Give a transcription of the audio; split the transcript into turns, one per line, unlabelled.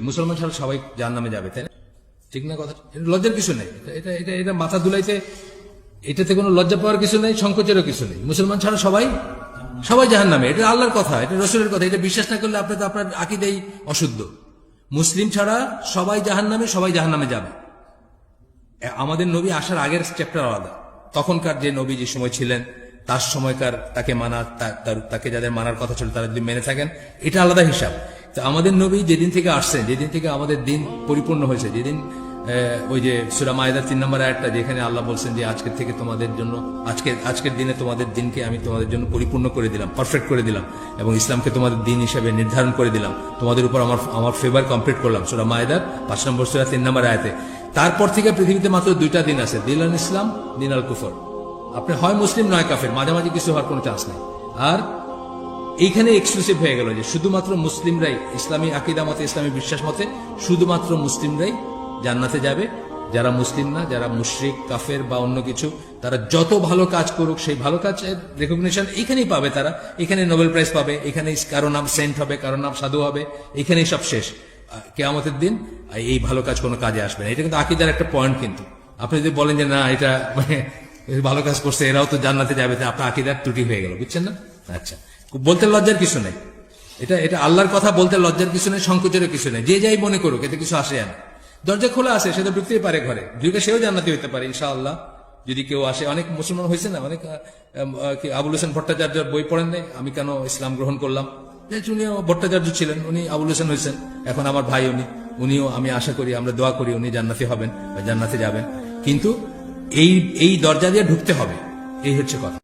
মুসলমান ছাড়া সবাই জাহান্নামে যাবে, তাই না? ঠিক না কথা? লজ্জার কিছু নেই, এটা এটা এটা মাথা দুলাইতে, এটাতে কোনো লজ্জা পাওয়ার কিছু নেই, সংকোচেরও কিছু নেই। মুসলমান ছাড়া সবাই সবাই জাহান্নামে, এটা আল্লাহর কথা, এটা রসুলের কথা। এটা বিশ্বাস না করলে আপনি তো আপনার আকীদাই অশুদ্ধ। মুসলিম ছাড়া সবাই জাহান্নামে, সবাই জাহান্নামে যাবে। আমাদের নবী আসার আগের চ্যাপ্টার আলাদা। তখনকার যে নবী যে সময় ছিলেন, তার সময়কার তাকে মানা, তাকে যাদের মানার কথা ছিল তারা যদি মেনে থাকেন, এটা আলাদা হিসাব। তো আমাদের নবী যেদিন থেকে আসছেন, যেদিন থেকে আমাদের দিন পরিপূর্ণ হয়েছে, যেদিন ওই যে সূরা মায়েদার 3 নম্বর আয়াতটা, যেখানে আল্লাহ বলছেন যে আজকের থেকে তোমাদের জন্য, আজকের দিনে তোমাদের দিনকে আমি তোমাদের জন্য পরিপূর্ণ করে দিলাম, পারফেক্ট করে দিলাম, এবং ইসলামকে তোমাদের দিন হিসেবে নির্ধারণ করে দিলাম, তোমাদের উপর আমার ফেভার কমপ্লিট করলাম। সূরা মায়েদার 5 নম্বর সূরা 3 নম্বর আয়াতে। তারপর থেকে পৃথিবীতে মাত্র 2টা দিন আছে, দিন আল ইসলাম, দিন আল কুফর। আপনি হয় মুসলিম নয় কাফের, মাঝামাঝি কিছু হওয়ার কোনো চান্স নেই। আর এইখানে এক্সক্লুসিভ হয়ে গেল যে শুধুমাত্র মুসলিমরাই, ইসলামী আকীদা মতে, ইসলামী বিশ্বাস মতে শুধুমাত্র মুসলিমরাই জান্নাতে যাবে। যারা মুসলিম না, যারা মুশরিক, কাফের বা অন্য কিছু, তারা যত ভালো কাজ করুক, সেই ভালো কাজের রেকগনিশন এখানেই পাবে। তারা এখানে নোবেল প্রাইজ পাবে, এখানে কারো নাম সেন্ট হবে, কারো নাম সাধু হবে, এখানেই সব শেষ। কিয়ামতের দিন এই ভালো কাজ কোনো কাজে আসবে না। এটা কিন্তু আকীদার একটা পয়েন্ট। কিন্তু আপনি যদি বলেন যে না, এটা ভালো কাজ করছে, এরাও তো জান্নাতে যাবে, আপনার আকীদার ত্রুটি হয়ে গেল, বুঝছেন না? আচ্ছা, বলতে লজ্জার কিছু নেই, এটা আল্লাহর কথা, বলতে লজ্জার কিছু নেই, সংকোচেরও কিছু নেই। যে যাই মনে করুক, এতে কিছু আসে না। দরজা খোলা আছে, সে তো ঢুকতেই পারে ঘরে, ঢুকে সেও জান্নাতি হইতে পারে ইনশাআল্লাহ, যদি কেউ আসে। অনেক মুসলমান হয়েছে না, অনেক আবুল হোসেন ভট্টাচার্যের বই পড়েন নাই, আমি কেন ইসলাম গ্রহণ করলাম? উনিও ভট্টাচার্য ছিলেন, উনি আবুল হোসেন হয়েছেন, এখন আমার ভাই উনিও, আমি আশা করি, আমরা দোয়া করি উনি জান্নাতি হবেন বা জান্নাতে যাবেন। কিন্তু এই দরজা দিয়ে ঢুকতে হবে, এই হচ্ছে কথা।